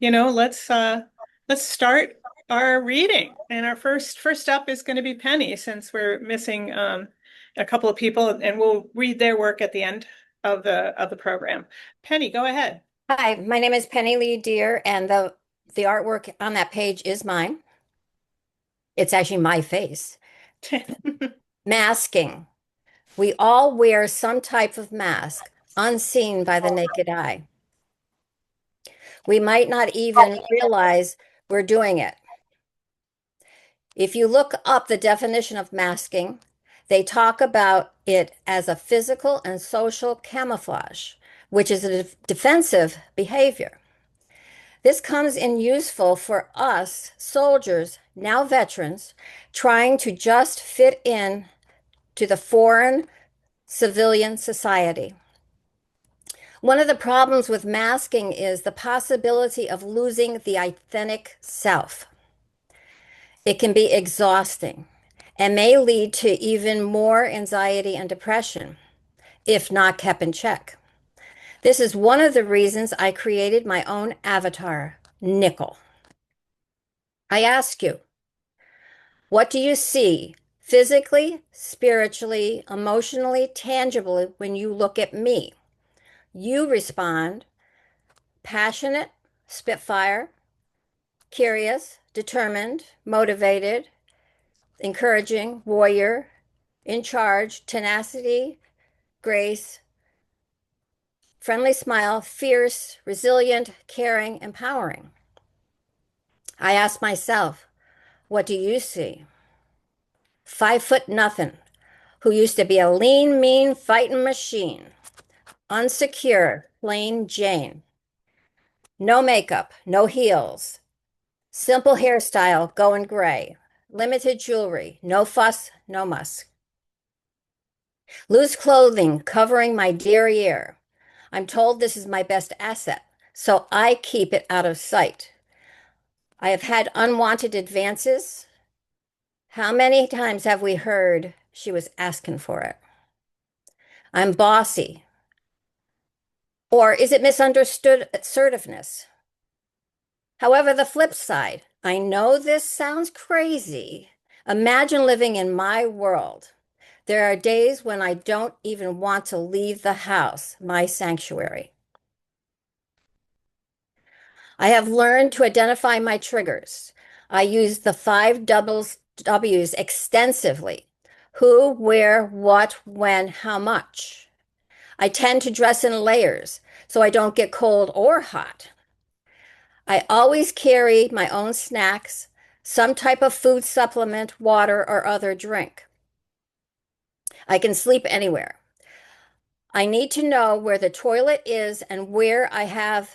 let's start our reading. And our first up is going to be Penny, since we're missing a couple of people, and we'll read their work at the end of the program. Penny, go ahead. Hi, my name is Penny Lee Deer, and the artwork on that page is mine. It's actually my face. Masking. We all wear some type of mask, unseen by the naked eye. We might not even realize we're doing it. If you look up the definition of masking, they talk about it as a physical and social camouflage, which is a defensive behavior. This comes in useful for us soldiers, now veterans, trying to just fit in to the foreign civilian society. One of the problems with masking is the possibility of losing the authentic self. It can be exhausting and may lead to even more anxiety and depression if not kept in check. This is one of the reasons I created my own avatar, Nickel. I ask you, what do you see physically, spiritually, emotionally, tangibly when you look at me? You respond passionate, spitfire, curious, determined, motivated, encouraging, warrior, in charge, tenacity, grace, friendly smile, fierce, resilient, caring, empowering. I ask myself, what do you see? 5 foot nothing, who used to be a lean, mean fighting machine. Unsecure, plain Jane. No makeup, no heels. Simple hairstyle, going gray. Limited jewelry, no fuss, no muss. Loose clothing covering my derriere. I'm told this is my best asset, so I keep it out of sight. I have had unwanted advances. How many times have we heard she was asking for it? I'm bossy. Or is it misunderstood assertiveness? However, the flip side, I know this sounds crazy. Imagine living in my world. There are days when I don't even want to leave the house, my sanctuary. I have learned to identify my triggers. I use the five W's extensively. Who, where, what, when, how much. I tend to dress in layers so I don't get cold or hot. I always carry my own snacks, some type of food supplement, water, or other drink. I can sleep anywhere. I need to know where the toilet is and where I have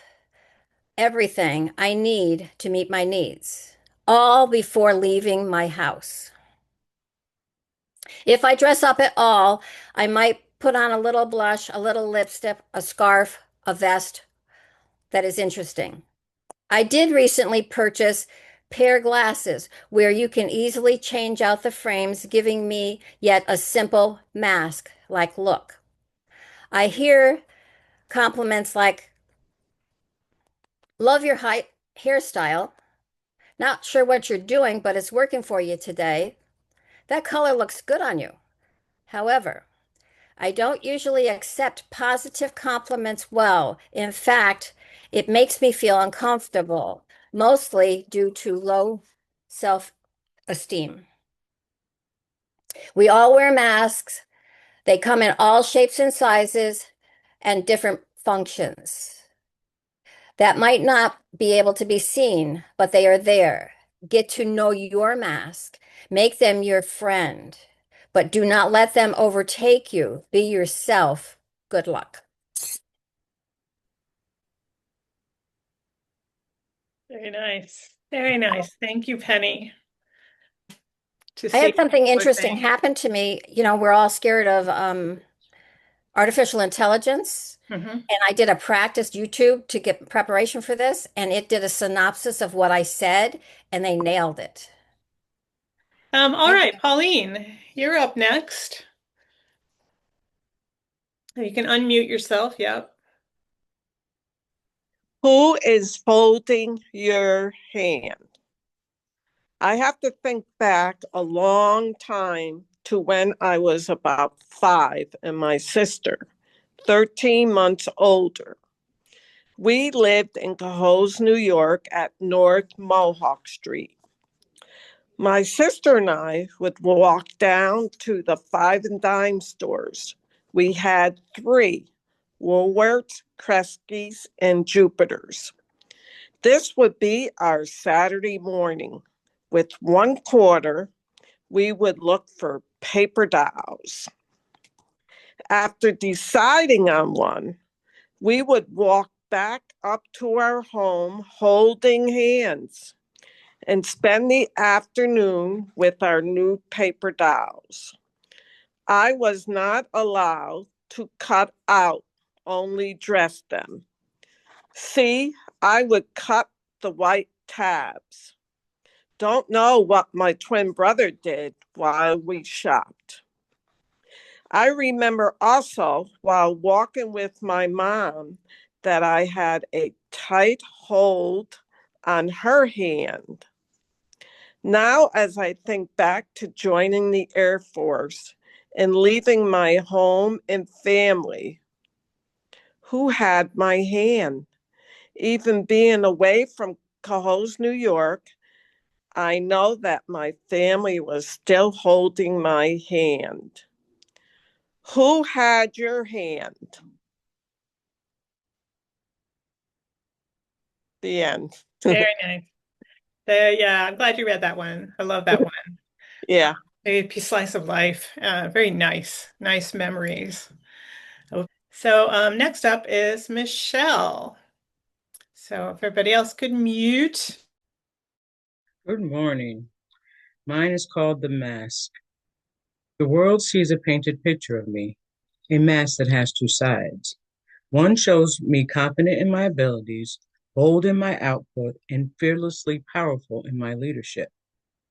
everything I need to meet my needs, all before leaving my house. If I dress up at all, I might put on a little blush, a little lipstick, a scarf, a vest that is interesting. I did recently purchase pair glasses where you can easily change out the frames, giving me yet a simple mask-like look. I hear compliments like, love your hairstyle. Not sure what you're doing, but it's working for you today. That color looks good on you. However, I don't usually accept positive compliments well. In fact, it makes me feel uncomfortable, mostly due to low self-esteem. We all wear masks. They come in all shapes and sizes and different functions that might not be able to be seen, but they are there. Get to know your mask. Make them your friend, but do not let them overtake you. Be yourself. Good luck. Very nice. Very nice. Thank you, Penny. To I see had something what we're interesting saying. happen to me. You know, we're all scared of artificial intelligence. Hmm. And I did a practice YouTube to get preparation for this, and it did a synopsis of what I said, and they nailed it. All right, Pauline, you're up next. You can unmute yourself. Yep. Who is holding your hand? I have to think back a long time to when I was about 5 and my sister, 13 months older. We lived in Cohoes, New York at North Mohawk Street. My sister and I would walk down to the five and dime stores. We had 3, Woolworths, Kresge's, and Jupiter's. This would be our Saturday morning. With 1 quarter, we would look for paper dolls. After deciding on one, we would walk back up to our home holding hands and spend the afternoon with our new paper dolls. I was not allowed to cut out, only dress them. See, I would cut the white tabs. Don't know what my twin brother did while we shopped. I remember also while walking with my mom that I had a tight hold on her hand. Now, as I think back to joining the Air Force and leaving my home and family, who had my hand? Even being away from Cohoes, New York, I know that my family was still holding my hand. Who had your hand? The end. Very nice. Yeah, I'm glad you read that one. I love that one. Yeah. A slice of life. Very nice. Nice memories. So next up is Michelle. So if everybody else could mute. Good morning. Mine is called The Mask. The world sees a painted picture of me, a mask that has 2 sides. One shows me confident in my abilities, bold in my output, and fearlessly powerful in my leadership.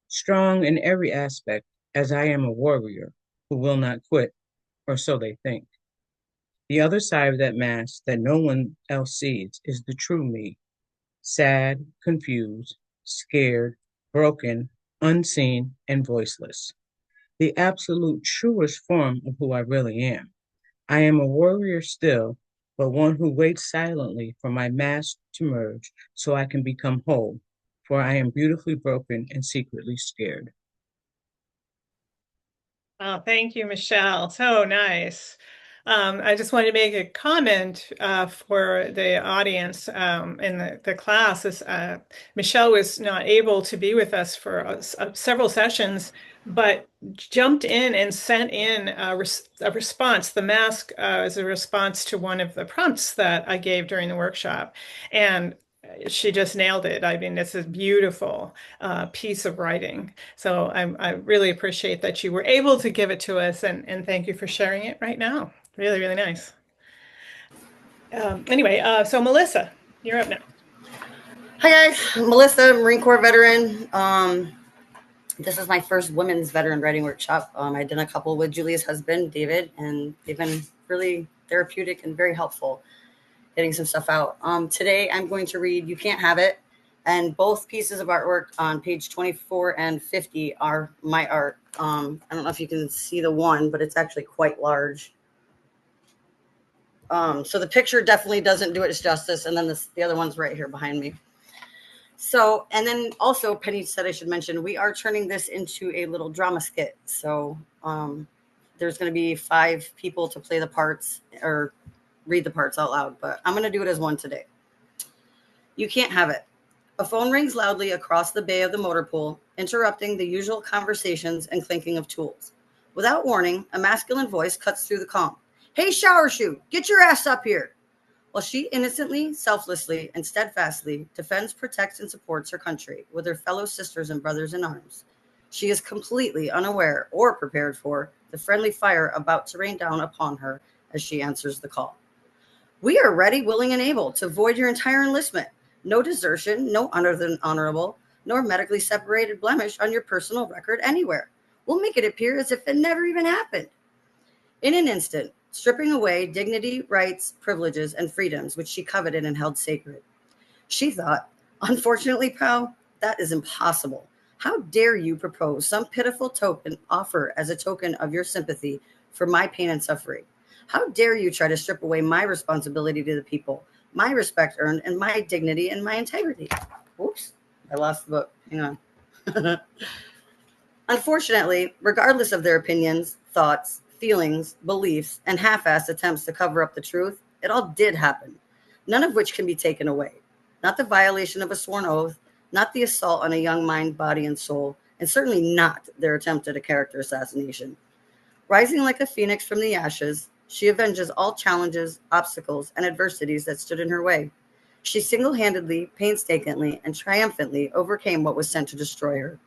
Strong in every aspect, as I am a warrior who will not quit, or so they think. The other side of that mask that no one else sees is the true me, sad, confused, scared, broken, unseen, and voiceless. The absolute truest form of who I really am. I am a warrior still, but one who waits silently for my mask to merge so I can become whole, for I am beautifully broken and secretly scared. Oh, thank you, Michelle. So nice. I just wanted to make a comment for the audience in the class. Michelle was not able to be with us for several sessions, but jumped in and sent in a response. The mask is a response to one of the prompts that I gave during the workshop. And she just nailed it. I mean, it's a beautiful piece of writing. So I really appreciate that you were able to give it to us, and thank you for sharing it right now. Really, really nice. Anyway, so Melissa, you're up now. Hi guys, Melissa, Marine Corps veteran. This is my first women's veteran writing workshop. I did a couple with Julia's husband, David, and they've been really therapeutic and very helpful getting some stuff out. Today I'm going to read You Can't Have It, and both pieces of artwork on page 24 and 50 are my art. I don't know if you can see the one, but it's actually quite large. So the picture definitely doesn't do it justice, and then the other one's right here behind me. So, and then also Penny said I should mention, we are turning this into a little drama skit. So there's going to be 5 people to play the parts or read the parts out loud, but I'm going to do it as one today. You can't have it. A phone rings loudly across the bay of the motor pool, interrupting the usual conversations and clinking of tools. Without warning, a masculine voice cuts through the calm. Hey, shower shoe, get your ass up here. While she innocently, selflessly, and steadfastly defends, protects, and supports her country with her fellow sisters and brothers in arms, she is completely unaware or prepared for the friendly fire about to rain down upon her as she answers the call. We are ready, willing, and able to void your entire enlistment. No desertion, no honorable, nor medically separated blemish on your personal record anywhere. We'll make it appear as if it never even happened. In an instant, stripping away dignity, rights, privileges, and freedoms which she coveted and held sacred. She thought, unfortunately, pal, that is impossible. How dare you propose some pitiful token offer as a token of your sympathy for my pain and suffering? How dare you try to strip away my responsibility to the people, my respect earned, and my dignity and my integrity? Oops, I lost the book. Hang on. Unfortunately, regardless of their opinions, thoughts, feelings, beliefs, and half assed attempts to cover up the truth, it all did happen, none of which can be taken away. Not the violation of a sworn oath, not the assault on a young mind, body, and soul, and certainly not their attempt at a character assassination. Rising like a phoenix from the ashes, she avenges all challenges, obstacles, and adversities that stood in her way. She single handedly, painstakingly, and triumphantly overcame what was sent to destroy her.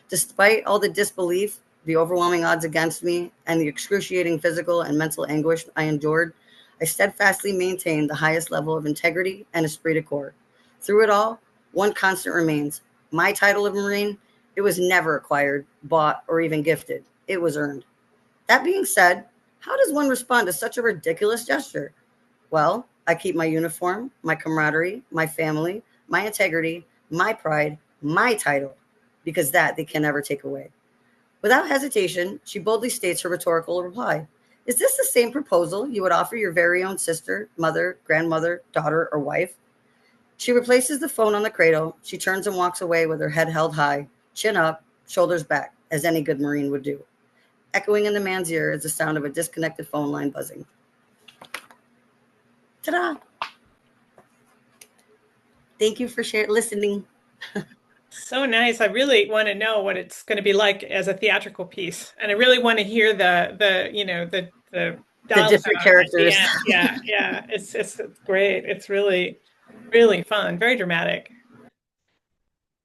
Despite all the disbelief, the overwhelming odds against me, and the excruciating physical and mental anguish I endured, I steadfastly maintained the highest level of integrity and esprit de corps. Through it all, one constant remains. My title of Marine, it was never acquired, bought, or even gifted. It was earned. That being said, how does one respond to such a ridiculous gesture? Well, I keep my uniform, my camaraderie, my family, my integrity, my pride, my title, because that they can never take away. Without hesitation, she boldly states her rhetorical reply. Is this the same proposal you would offer your very own sister, mother, grandmother, daughter, or wife? She replaces the phone on the cradle. She turns and walks away with her head held high, chin up, shoulders back, as any good Marine would do. Echoing in the man's ear is the sound of a disconnected phone line buzzing. Ta-da! Thank you for listening. So nice. I really want to know what it's going to be like as a theatrical piece. And I really want to hear the The dialogue different at the characters. end. Yeah, yeah. It's great. It's really, really fun. Very dramatic.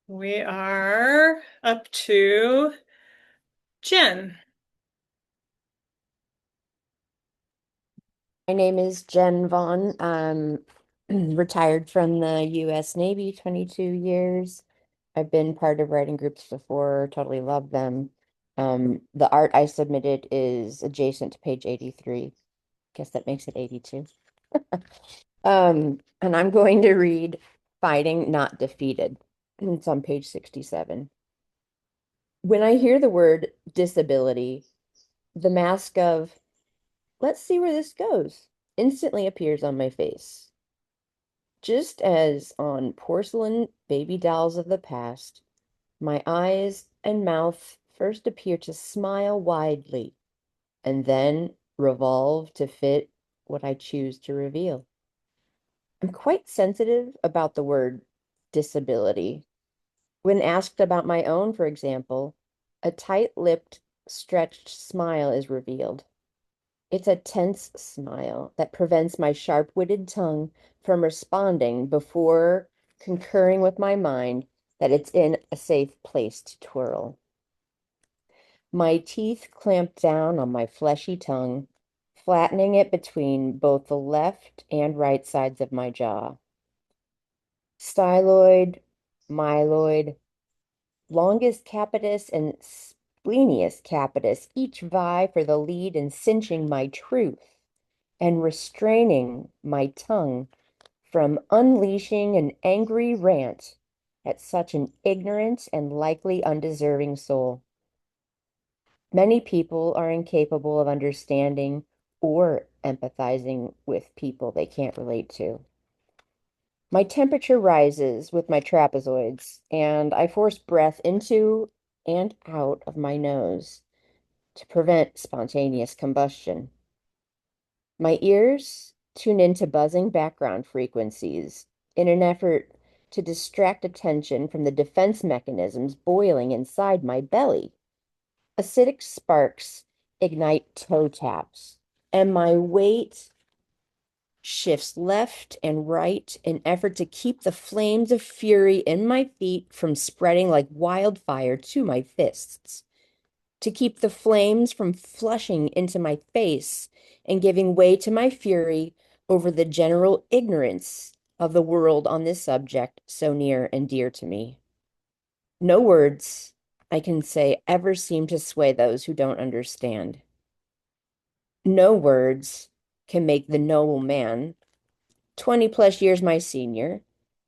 We are up to Jen. My name is Jen Vaughn. I'm retired from the U.S. Navy, 22 years. I've been part of writing groups before, totally love them. The art I submitted is adjacent to page 83. Guess that makes it 82. And I'm going to read Fighting Not Defeated. It's on page 67. When I hear the word disability, the mask of, let's see where this goes, instantly appears on my face. Just as on porcelain baby dolls of the past, my eyes and mouth first appear to smile widely and then revolve to fit what I choose to reveal. I'm quite sensitive about the word disability. When asked about my own, for example, a tight-lipped, stretched smile is revealed. It's a tense smile that prevents my sharp-witted tongue from responding before concurring with my mind that it's in a safe place to twirl. My teeth clamp down on my fleshy tongue, flattening it between both the left and right sides of my jaw. Styloid, myeloid, longus capitis, and splenius capitis each vie for the lead in cinching my truth and restraining my tongue from unleashing an angry rant at such an ignorant and likely undeserving soul. Many people are incapable of understanding or empathizing with people they can't relate to. My temperature rises with my trapezoids, and I force breath into and out of my nose to prevent spontaneous combustion. My ears tune into buzzing background frequencies in an effort to distract attention from the defense mechanisms boiling inside my belly. Acidic sparks ignite toe taps, and my weight shifts left and right in effort to keep the flames of fury in my feet from spreading like wildfire to my fists, to keep the flames from flushing into my face and giving way to my fury over the general ignorance of the world on this subject so near and dear to me. No words I can say ever seem to sway those who don't understand. No words can make the noble man, 20 plus years my senior,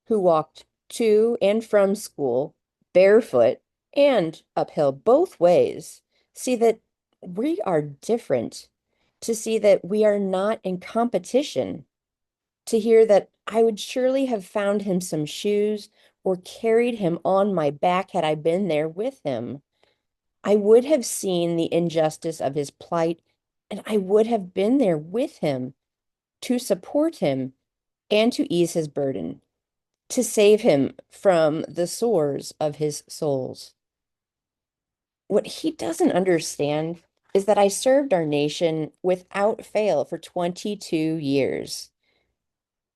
who walked to and from school barefoot and uphill both ways, see that we are different, to see that we are not in competition, to hear that I would surely have found him some shoes or carried him on my back had I been there with him. I would have seen the injustice of his plight, and I would have been there with him to support him and to ease his burden, to save him from the sores of his souls. What he doesn't understand is that I served our nation without fail for 22 years.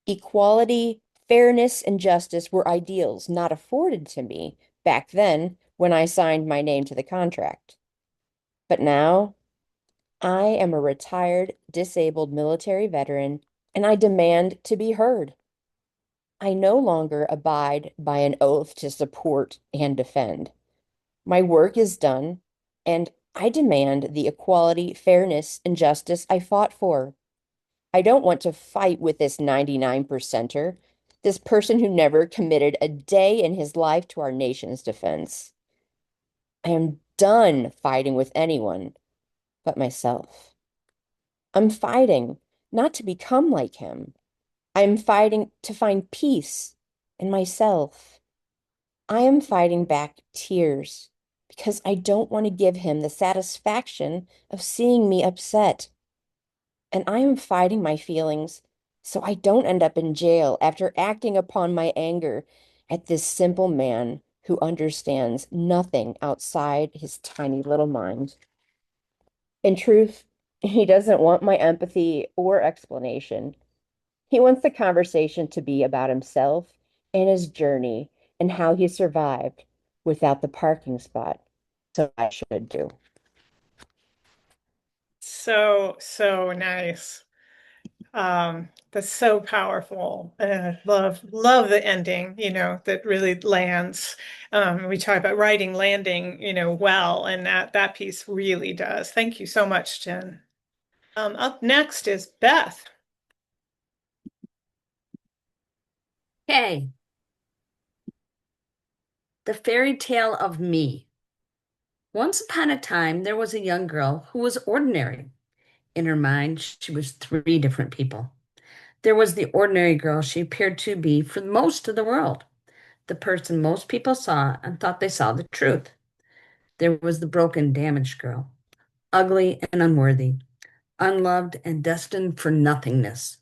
Equality, fairness, and justice were ideals not afforded to me back then when I signed my name to the contract. But now I am a retired, disabled military veteran, and I demand to be heard. I no longer abide by an oath to support and defend. My work is done, and I demand the equality, fairness, and justice I fought for. I don't want to fight with this 99 percenter, this person who never committed a day in his life to our nation's defense. I am done fighting with anyone but myself. I'm fighting not to become like him. I'm fighting to find peace in myself. I am fighting back tears because I don't want to give him the satisfaction of seeing me upset. And I am fighting my feelings so I don't end up in jail after acting upon my anger at this simple man who understands nothing outside his tiny little mind. In truth, he doesn't want my empathy or explanation. He wants the conversation to be about himself and his journey and how he survived without the parking spot. So I should do. So, so nice. That's so powerful. Love the ending, that really lands. We talk about writing landing, well, and that piece really does. Thank you so much, Jen. Up next is Beth. Okay. The fairy tale of me. Once upon a time, there was a young girl who was ordinary. In her mind, she was three different people. There was the ordinary girl she appeared to be for most of the world, the person most people saw and thought they saw the truth. There was the broken, damaged girl, ugly and unworthy, unloved and destined for nothingness,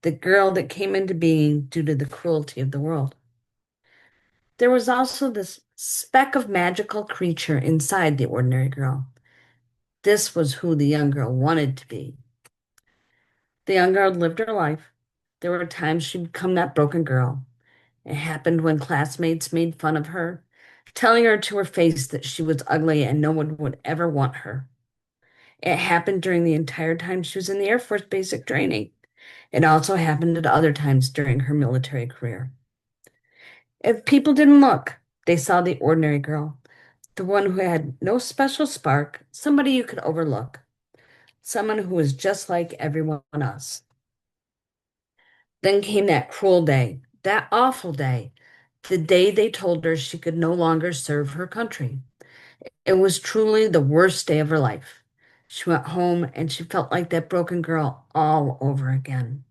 the girl that came into being due to the cruelty of the world. There was also this speck of magical creature inside the ordinary girl. This was who the young girl wanted to be. The young girl lived her life. There were times she'd become that broken girl. It happened when classmates made fun of her, telling her to her face that she was ugly and no one would ever want her. It happened during the entire time she was in the Air Force basic training. It also happened at other times during her military career. If people didn't look, they saw the ordinary girl, the one who had no special spark, somebody you could overlook, someone who was just like everyone else. Then came that cruel day, that awful day, the day they told her she could no longer serve her country. It was truly the worst day of her life. She went home and she felt like that broken girl all over again.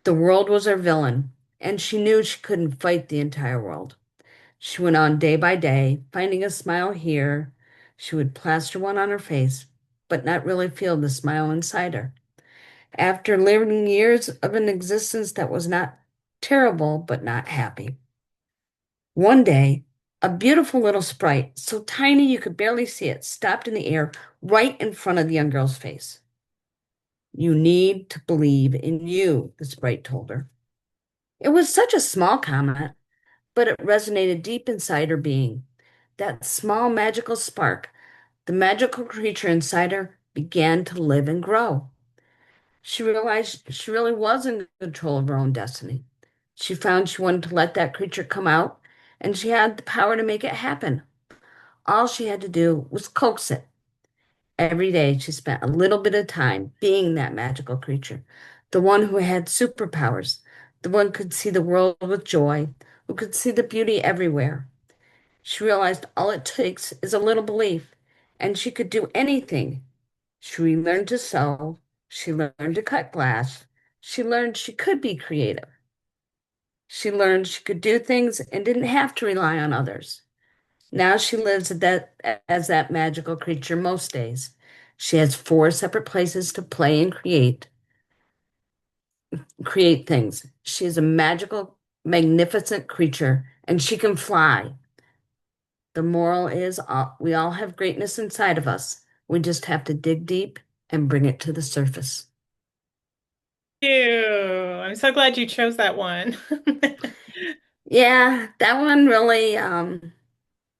The world was her villain, and she knew she couldn't fight the entire world. She went on day by day, finding a smile here. She would plaster one on her face, but not really feel the smile inside her. After living years of an existence that was not terrible, but not happy. One day, a beautiful little sprite, so tiny you could barely see it, stopped in the air right in front of the young girl's face. You need to believe in you, the sprite told her. It was such a small comment, but it resonated deep inside her being. That small magical spark, the magical creature inside her, began to live and grow. She realized she really was in control of her own destiny. She found she wanted to let that creature come out, and she had the power to make it happen. All she had to do was coax it. Every day she spent a little bit of time being that magical creature, the one who had superpowers, The one could see the world with joy, who could see the beauty everywhere. She realized all it takes is a little belief, and she could do anything. She learned to sew. She learned to cut glass. She learned she could be creative. She learned she could do things and didn't have to rely on others. Now she lives as that magical creature most days. She has four separate places to play and create things. She is a magical, magnificent creature, and she can fly. The moral is we all have greatness inside of us. We just have to dig deep and bring it to the surface. You. I'm so glad you chose that one. Yeah, that one really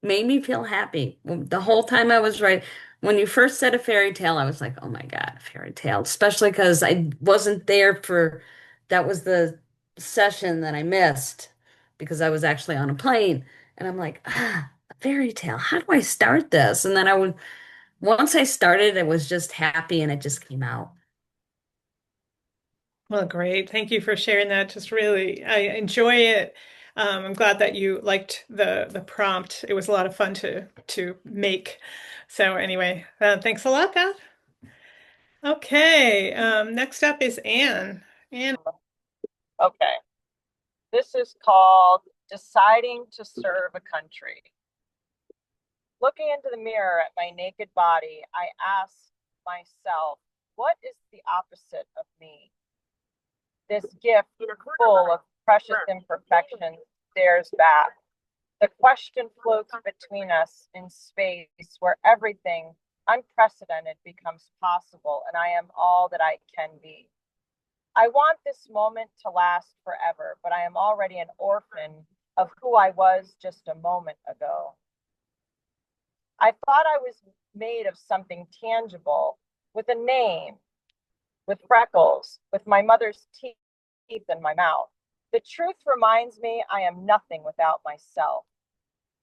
made me feel happy. The whole time I was writing, when you first said a fairy tale, I was like, oh my God, a fairy tale, especially because I wasn't there for that was the session that I missed because I was actually on a plane. And I'm like, a fairy tale. How do I start this? And then once I started, I was just happy and it just came out. Well, great. Thank you for sharing that. Just really, I enjoy it. I'm glad that you liked the prompt. It was a lot of fun to make. So anyway, thanks a lot, Beth. Okay, next up is Anne. Anne. Okay. This is called Deciding to Serve a Country. Looking into the mirror at my naked body, I ask myself, what is the opposite of me? This gift full of precious imperfections stares back. The question floats between us in space where everything unprecedented becomes possible, and I am all that I can be. I want this moment to last forever, but I am already an orphan of who I was just a moment ago. I thought I was made of something tangible, with a name, with freckles, with my mother's teeth in my mouth. The truth reminds me I am nothing without myself.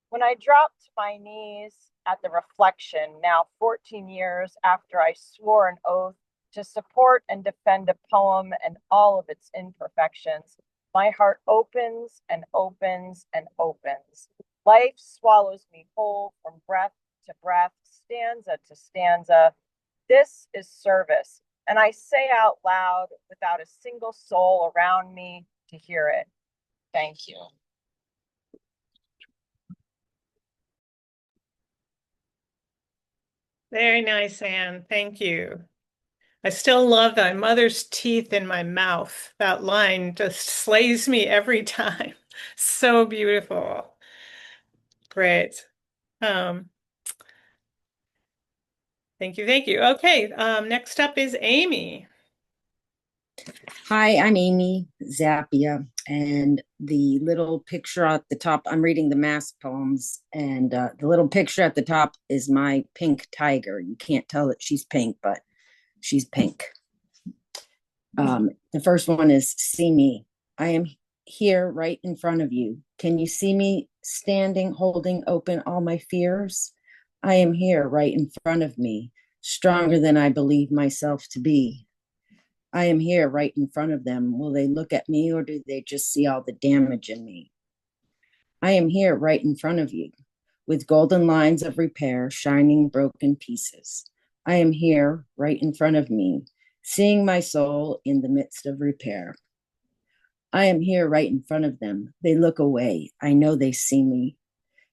When I dropped to my knees at the reflection, now 14 years after I swore an oath to support and defend a poem and all of its imperfections, my heart opens and opens and opens. Life swallows me whole from breath to breath, stanza to stanza. This is service, and I say out loud without a single soul around me to hear it. Thank you. Very nice, Anne. Thank you. I still love that mother's teeth in my mouth. That line just slays me every time. So beautiful. Great. Um, thank you, thank you. Okay, next up is Amy. Hi, I'm Amy Zappia, and the little picture at the top, I'm reading the mass poems, and the little picture at the top is my pink tiger. You can't tell that she's pink, but she's pink. The first one is See Me. I am here right in front of you. Can you see me standing, holding open all my fears? I am here right in front of me, stronger than I believe myself to be. I am here right in front of them. Will they look at me or do they just see all the damage in me? I am here right in front of you with golden lines of repair, shining broken pieces. I am here right in front of me, seeing my soul in the midst of repair. I am here right in front of them. They look away. I know they see me.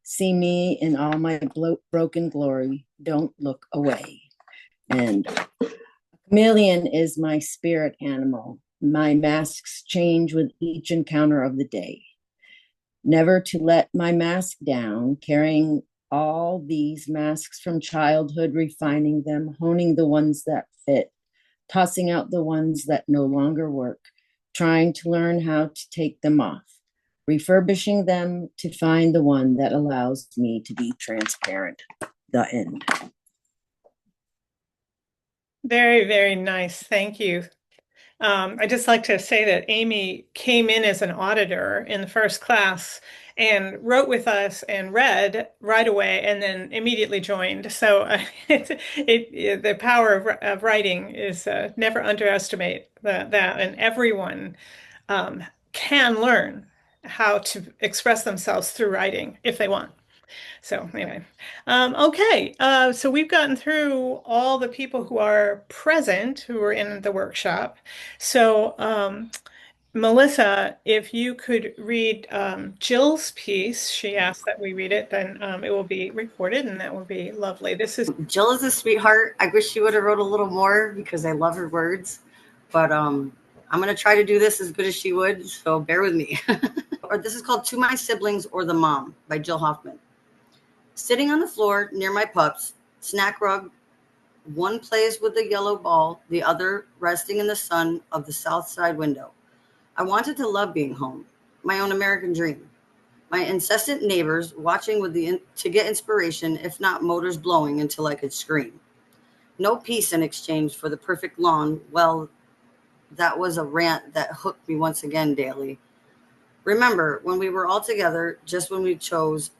See me in all my broken glory. Don't look away. And chameleon is my spirit animal. My masks change with each encounter of the day. Never to let my mask down, carrying all these masks from childhood, refining them, honing the ones that fit, tossing out the ones that no longer work, trying to learn how to take them off, refurbishing them to find the one that allows me to be transparent. The end. Very, very nice. Thank you. I'd just like to say that Amy came in as an auditor in the first class and wrote with us and read right away and then immediately joined. So the power of writing is never underestimate that. And everyone can learn how to express themselves through writing if they want. So anyway, okay. So we've gotten through all the people who are present, who are in the workshop. So Melissa, if you could read Jill's piece, she asked that we read it, then it will be recorded, and that will be lovely. This is Jill is a sweetheart. I wish she would have wrote a little more because I love her words, but I'm going to try to do this as good as she would, so bear with me. Or this is called To My Siblings or the Mom by Jill Hoffman. Sitting on the floor near my pups, snack rug, one plays with the yellow ball, the other resting in the sun of the south side window. I wanted to love being home, my own American dream. My incessant neighbors watching to get inspiration, if not motors blowing until I could scream. No peace in exchange for the perfect lawn. Well, that was a rant that hooked me once again daily. Remember when we were all together, just when we chose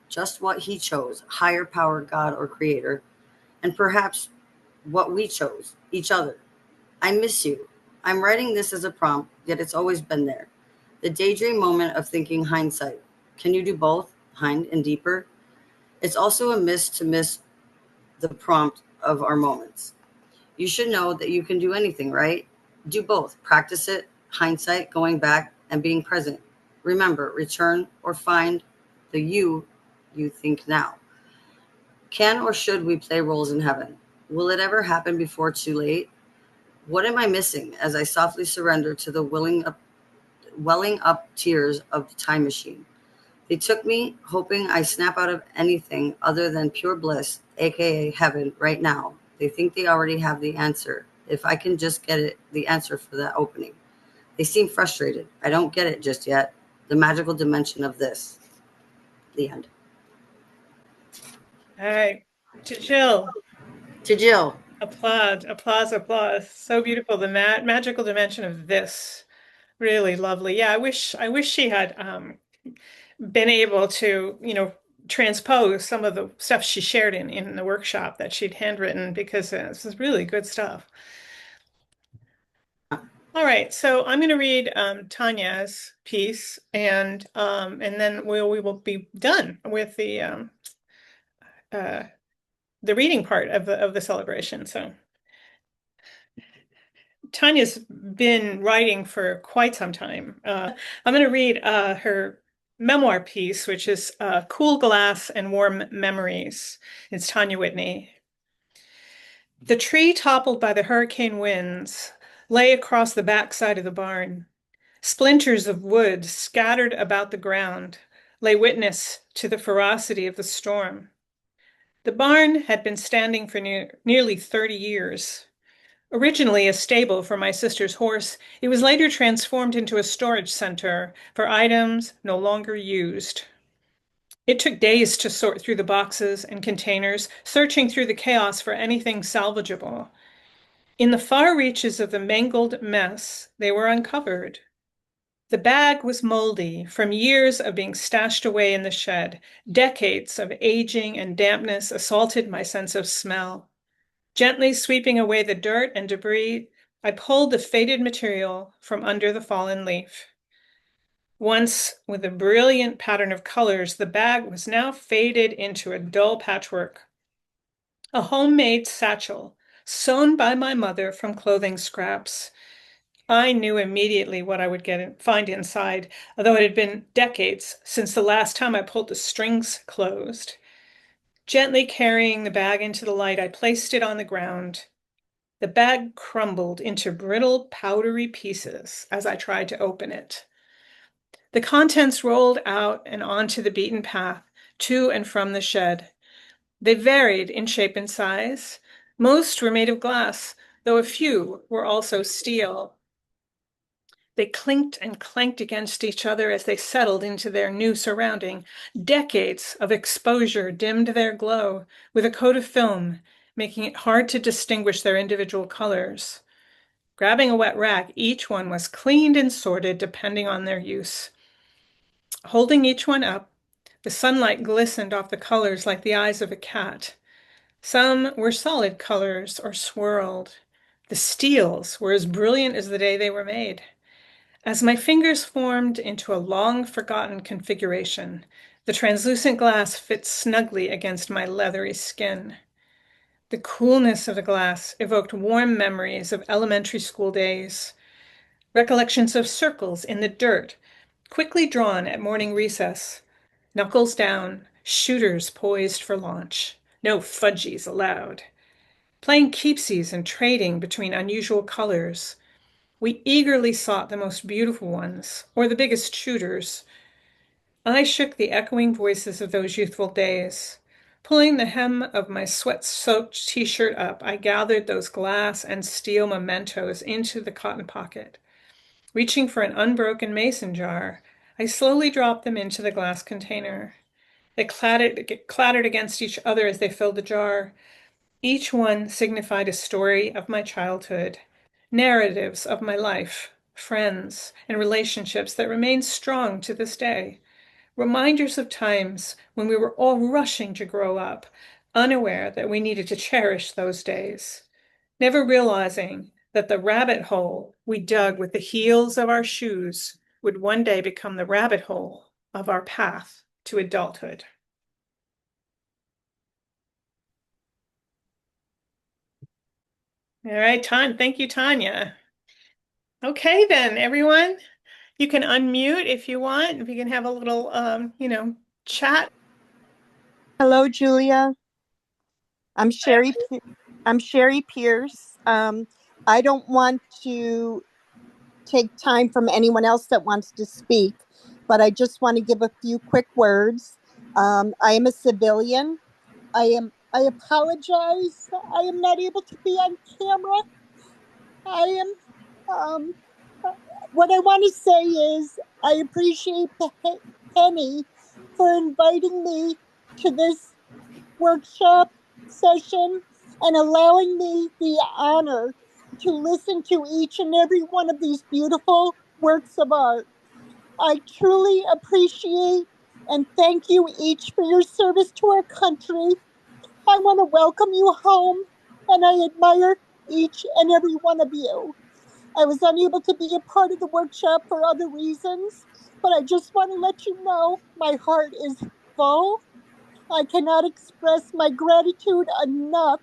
just what he chose, higher power, God or creator, and perhaps what we chose, each other. I miss you. I'm writing this as a prompt, yet it's always been there. The daydream moment of thinking hindsight. Can you do both, hind and deeper? It's also a miss to miss the prompt of our moments. You should know that you can do anything, right? Do both. Practice it, hindsight, going back, and being present. Remember, return or find the you think now. Can or should we play roles in heaven? Will it ever happen before too late? What am I missing as I softly surrender to the welling up tears of the time machine? They took me, hoping I snap out of anything other than pure bliss, aka heaven, right now. They think they already have the answer. If I can just get it, the answer for that opening. They seem frustrated. I don't get it just yet. The magical dimension of this. The end. all right. To Jill, To Jill. applaud, applause, applause. So beautiful. The magical dimension of this. Really lovely. Yeah, I wish she had been able to, transpose some of the stuff she shared in the workshop that she'd handwritten because this is really good stuff. All right, so I'm going to read Tanya's piece, and then we will be done with uh, the reading part of the celebration. So Tanya's been writing for quite some time. I'm going to read her memoir piece, which is Cool Glass and Warm Memories. It's Tanya Whitney. The tree toppled by the hurricane winds lay across the backside of the barn. Splinters of wood scattered about the ground lay witness to the ferocity of the storm. The barn had been standing for nearly 30 years. Originally a stable for my sister's horse, it was later transformed into a storage center for items no longer used. It took days to sort through the boxes and containers, searching through the chaos for anything salvageable. In the far reaches of the mangled mess, they were uncovered. The bag was moldy from years of being stashed away in the shed. Decades of aging and dampness assaulted my sense of smell. Gently sweeping away the dirt and debris, I pulled the faded material from under the fallen leaf. Once, with a brilliant pattern of colors, the bag was now faded into a dull patchwork. A homemade satchel, sewn by my mother from clothing scraps. I knew immediately what I would find inside, although it had been decades since the last time I pulled the strings closed. Gently carrying the bag into the light, I placed it on the ground. The bag crumbled into brittle, powdery pieces as I tried to open it. The contents rolled out and onto the beaten path, to and from the shed. They varied in shape and size. Most were made of glass, though a few were also steel. They clinked and clanked against each other as they settled into their new surrounding. Decades of exposure dimmed their glow with a coat of film, making it hard to distinguish their individual colors. Grabbing a wet rag, each one was cleaned and sorted depending on their use. Holding each one up, the sunlight glistened off the colors like the eyes of a cat. Some were solid colors or swirled. The steels were as brilliant as the day they were made. As my fingers formed into a long-forgotten configuration, the translucent glass fit snugly against my leathery skin. The coolness of the glass evoked warm memories of elementary school days, recollections of circles in the dirt, quickly drawn at morning recess, knuckles down, shooters poised for launch, no fudgies allowed, playing keepsies and trading between unusual colors. We eagerly sought the most beautiful ones, or the biggest shooters. I shook the echoing voices of those youthful days. Pulling the hem of my sweat-soaked t-shirt up, I gathered those glass and steel mementos into the cotton pocket. Reaching for an unbroken mason jar, I slowly dropped them into the glass container. They clattered against each other as they filled the jar. Each one signified a story of my childhood, narratives of my life, friends, and relationships that remain strong to this day. Reminders of times when we were all rushing to grow up, unaware that we needed to cherish those days, never realizing that the rabbit hole we dug with the heels of our shoes would one day become the rabbit hole of our path to adulthood. All right, thank you, Tanya. Okay, then, everyone, you can unmute if you want. We can have a little, chat. Hello, Julia. I'm Sherry. I'm Sherry Pierce. I don't want to take time from anyone else that wants to speak, but I just want to give a few quick words. I am a civilian. I apologize. I am not able to be on camera. I am. Um, what I want to say is I appreciate Penny for inviting me to this workshop session and allowing me the honor to listen to each and every one of these beautiful works of art. I truly appreciate and thank you each for your service to our country. I want to welcome you home, and I admire each and every one of you. I was unable to be a part of the workshop for other reasons, but I just want to let you know my heart is full. I cannot express my gratitude enough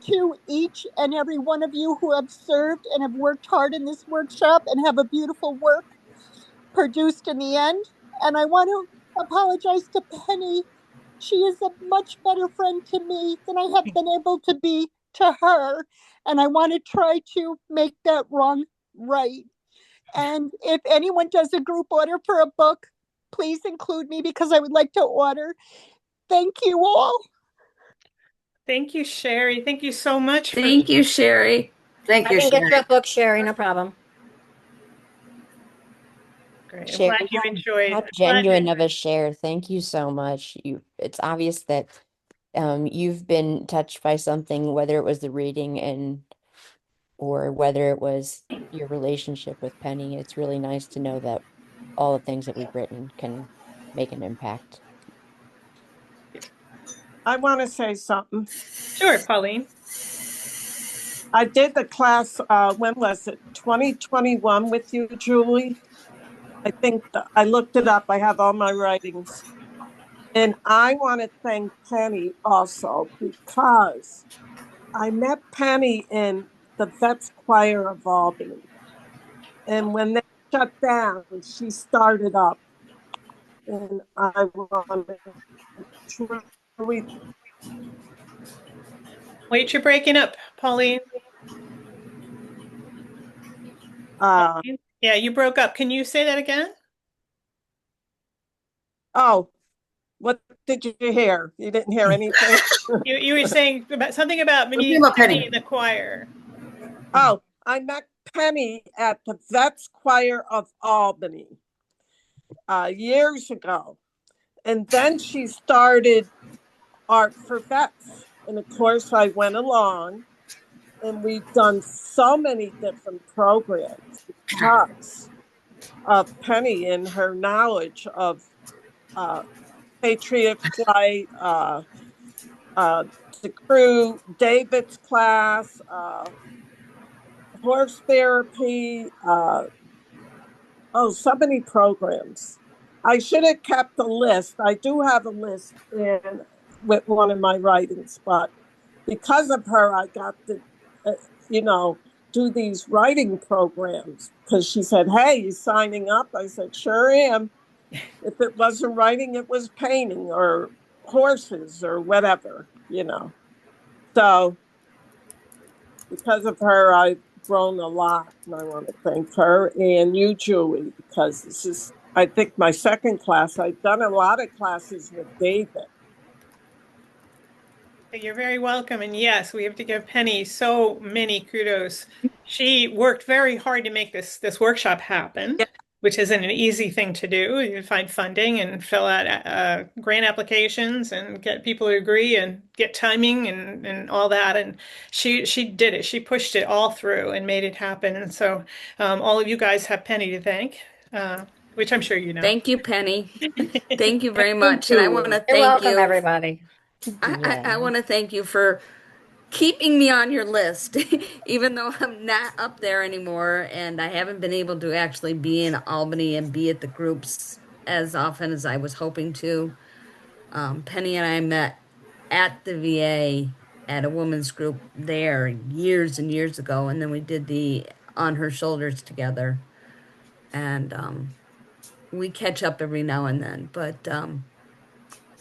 to each and every one of you who have served and have worked hard in this workshop and have a beautiful work produced in the end. And I want to apologize to Penny. She is a much better friend to me than I have been able to be to her. And I want to try to make that wrong right. And if anyone does a group order for a book, please include me because I would like to order. Thank you all. Thank you, Sherry. Thank you so much. Thank you, Sherry. Thank I you, can get Sherry. you a book, Sherry, no problem. Great. I'm Sherry, glad you enjoyed. how genuine of a share. Thank you so much. It's obvious that you've been touched by something, whether it was the reading or whether it was your relationship with Penny. It's really nice to know that all the things that we've written can make an impact. I want to say something. Sure, Pauline. I did the class, when was it? 2021 with you, Julie? I think I looked it up. I have all my writings. And I want to thank Penny also because I met Penny in the Vets Choir of Albany. And when they shut down, she started up. And I want to truly. Wait, you're breaking up, Pauline. Yeah, you broke up. Can you say that again? Oh, what did you hear? You didn't hear anything? You were saying about something about Something me about Penny. in the choir. Oh, I met Penny at the Vets Choir of Albany years ago. And then she started Art for Vets. And of course, I went along and we've done so many different programs because of Penny and her knowledge of Patriot Flight, the crew, David's class, horse therapy, Oh, so many programs. I should have kept a list. I do have a list in with one of my writings, but because of her, I got to, uh, you know, do these writing programs because she said, "Hey, you signing up?" I said, "Sure am." If it wasn't writing, it was painting or horses or whatever. So because of her, I've grown a lot, and I want to thank her and you, Julie, because this is, I think, my second class. I've done a lot of classes with David. You're very welcome. And yes, we have to give Penny so many kudos. She worked very hard to make this workshop happen, Yeah. which isn't an easy thing to do. You find funding and fill out grant applications and get people to agree and get timing and all that. And she did it. She pushed it all through and made it happen. And so all of you guys have Penny to thank, which I'm sure you know. Thank you, Penny. Thank you very Thank much. And I want you. to You're thank welcome, you. everybody. I Yeah. want to thank you for keeping me on your list, even though I'm not up there anymore and I haven't been able to actually be in Albany and be at the groups as often as I was hoping to. Penny and I met at the VA at a women's group there years and years ago, and then we did the On Her Shoulders together. And we catch up every now and then, but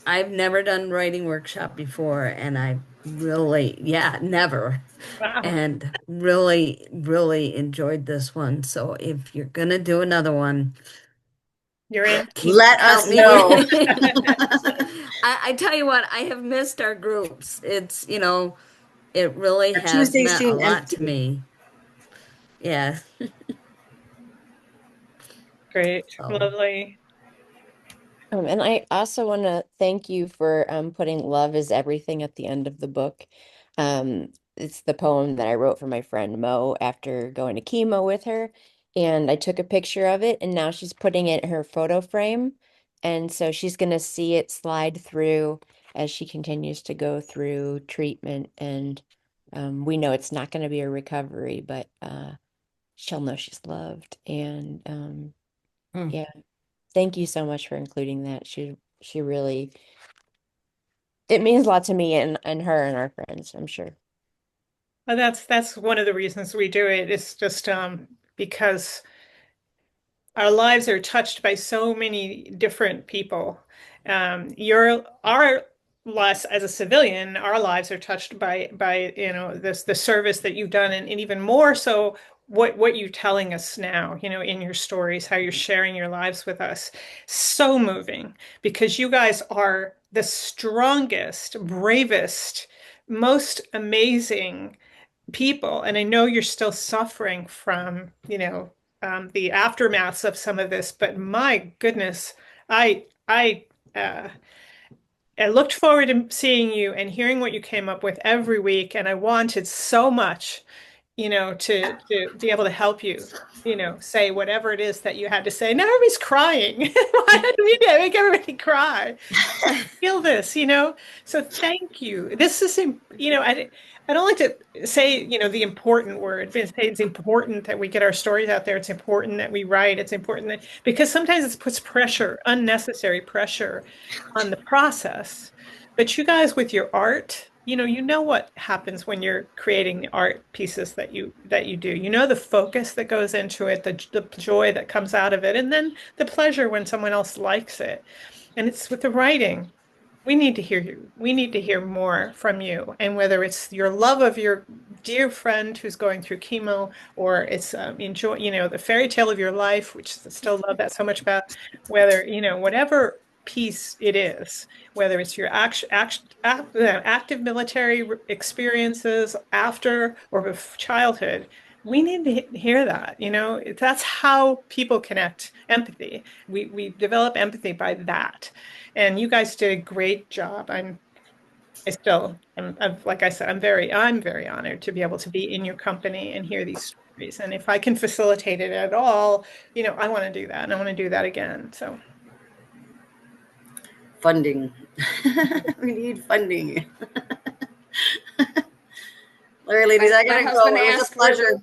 I've never done writing workshop before, and I really, yeah, never. Wow. And really, really enjoyed this one. So if you're gonna do another one, You're in. Let count us me know. in. I tell you what, I have missed our groups. It really Our has Tuesdays meant a seem lot to empty. me. Yeah. Great. So Lovely. And I also want to thank you for putting "Love is Everything" at the end of the book. It's the poem that I wrote for my friend Mo after going to chemo with her, and I took a picture of it, and now she's putting it in her photo frame, and so she's going to see it slide through as she continues to go through treatment, and we know it's not going to be a recovery, but she'll know she's loved, and Hmm. yeah. Thank you so much for including that. She really it means a lot to me and her and our friends, I'm sure. Well, that's one of the reasons we do it. It's just because our lives are touched by so many different people. Our lives as a civilian, our lives are touched by this the service that you've done, and even more so what you're telling us now, in your stories, how you're sharing your lives with us. So moving because you guys are the strongest, bravest, most amazing people. And I know you're still suffering from, the aftermaths of some of this, but my goodness, I I uh, I looked forward to seeing you and hearing what you came up with every week, and I wanted so much, to be able to help you, say whatever it is that you had to say. Now everybody's crying. Why did we make everybody cry? Feel this. So thank you. This is, I don't like to say, the important word, but it's important that we get our stories out there. It's important that we write. It's important because sometimes it puts pressure, unnecessary pressure on the process. But you guys with your art, you know what happens when you're creating the art pieces that you do. You know the focus that goes into it, the joy that comes out of it, and then the pleasure when someone else likes it. And it's with the writing. We need to hear you. We need to hear more from you. And whether it's your love of your dear friend who's going through chemo, or it's enjoy, the fairy tale of your life, which I still love that so much about, whether, whatever piece it is, whether it's your active military experiences after or childhood, we need to hear that. That's how people connect empathy. We develop empathy by that. And you guys did a great job. I still am, like I said, I'm very honored to be able to be in your company and hear these stories. And if I can facilitate it at all, I want to do that and I want to do that again. So Funding. We need funding. All right, ladies, I my gotta go. husband It was a asked for pleasure.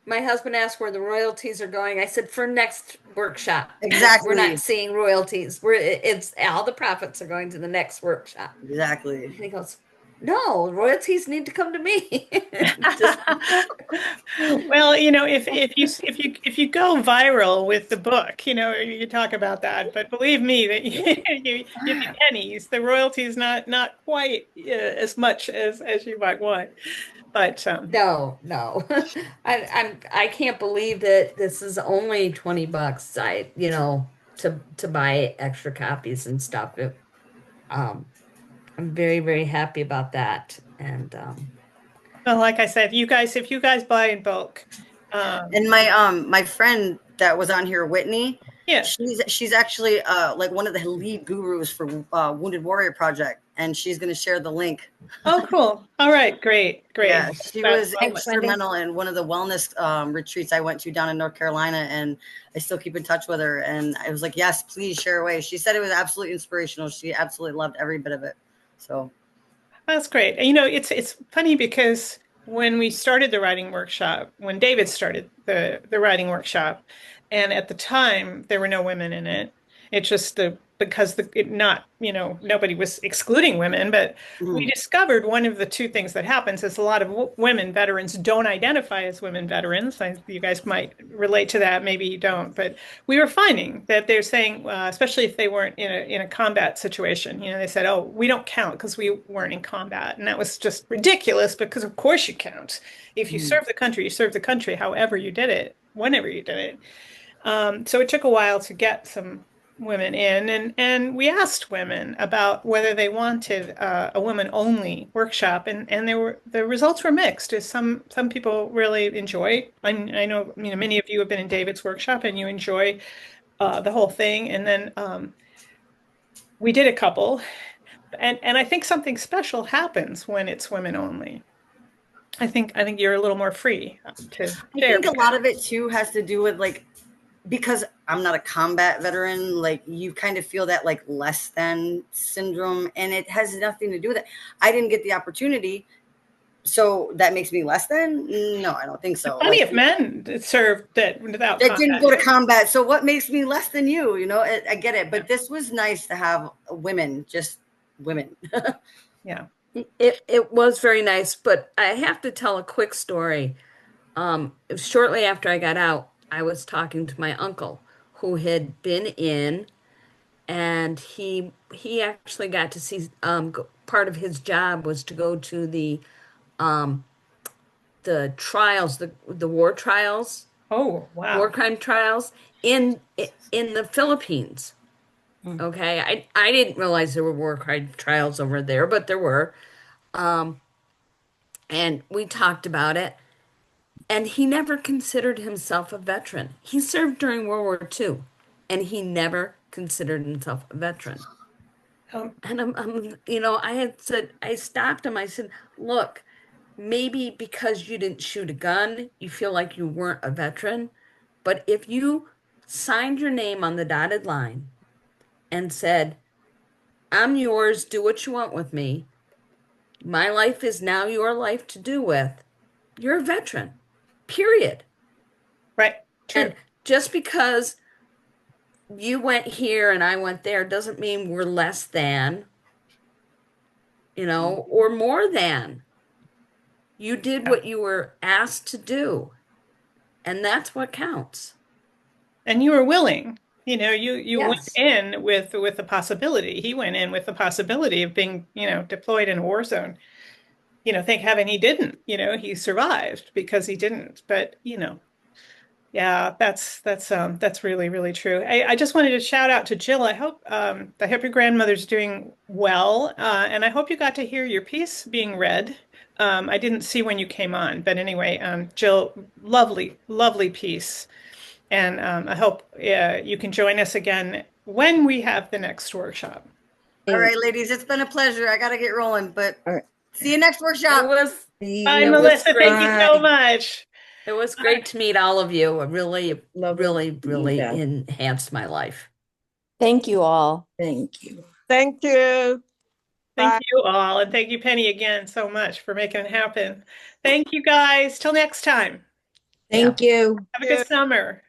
my husband asked where the royalties are going. I said for next workshop. We're not Exactly. seeing royalties. It's all the profits are going to the next workshop. Exactly. And he goes, no, royalties need to come to me. Just Well, if you go viral with the book, you talk about that. But believe me, that you get pennies. The royalty is not quite as much as you might want. But no. I can't believe that this is only $20. To buy extra copies and stuff. I'm very, very happy about that. And well, like I said, if you guys buy in bulk, And my friend that was on here, Whitney, yeah. she's actually like one of the lead gurus for Wounded Warrior Project, and she's going to share the link. Oh, cool. All right, great. Yeah, she That's was Thanks, Wendy. instrumental in one of the wellness retreats I went to down in North Carolina, and I still keep in touch with her. And I was like, yes, please share away. She said it was absolutely inspirational. She absolutely loved every bit of it. So That's great. And, it's funny because when we started the writing workshop, when David started the writing workshop, and at the time there were no women in it. It's just because nobody was excluding women, but we mhm. discovered one of the two things that happens is a lot of women veterans don't identify as women veterans. You guys might relate to that, maybe you don't, but we were finding that they're saying, especially if they weren't in a combat situation, they said, "Oh, we don't count because we weren't in combat," and that was just ridiculous because of course you count. If you serve the country, you serve the country, however you did it, whenever you did it. So it took a while to get some women in, and we asked women about whether they wanted a women-only workshop, and the results were mixed. As some people really enjoy. I know many of you have been in David's workshop and you enjoy the whole thing. And then we did a couple, and I think something special happens when it's women only. I think you're a little more free to I share. think a lot of it too has to do with like, because I'm not a combat veteran, like you kind of feel that like less than syndrome, and it has nothing to do with it. I didn't get the opportunity, so that makes me less than? No, I don't think so. Plenty Like of men that served that without that didn't combat. go to combat, so what makes me less than you? I get it, but this was nice to have women, just women. Yeah. it was very nice, but I have to tell a quick story. Shortly after I got out, I was talking to my uncle who had been in, and he actually got to see part of his job was to go to um the trials, the war trials, Oh, war wow. crime trials in the Philippines. Okay, I didn't realize there were war crime trials over there, but there were. Um, and we talked about it. And he never considered himself a veteran. He served during World War II, and he never considered himself a veteran. Um, And I had said, I stopped him. I said, look, maybe because you didn't shoot a gun, you feel like you weren't a veteran. But if you signed your name on the dotted line and said, I'm yours, do what you want with me, my life is now your life to do with, you're a veteran, period. right. And True. just because you went here and I went there doesn't mean we're less than, or more than. You did Yeah. what you were asked to do, and that's what counts. And you were willing. You went Yes. in with the possibility. He went in with the possibility of being, deployed in a war zone. Thank heaven he didn't. He survived because he didn't. But, yeah, that's really, really true. I just wanted to shout out to Jill. I hope your grandmother's doing well, and I hope you got to hear your piece being read. I didn't see when you came on, but anyway, Jill, lovely, lovely piece, and I hope you can join us again when we have the next workshop. All right, ladies, it's been a pleasure. I got to get rolling, but All right. see you next It workshop. was Bye, it was Melissa. Thank you great. so much. It was great to meet all of you. It really, Lovely to really, meet you, really Beth. enhanced my life. Thank you all. Thank you. Thank you. Thank Bye. you all, and thank you, Penny, again so much for making it happen. Thank you, guys. Till next time. Thank you. Have a good summer.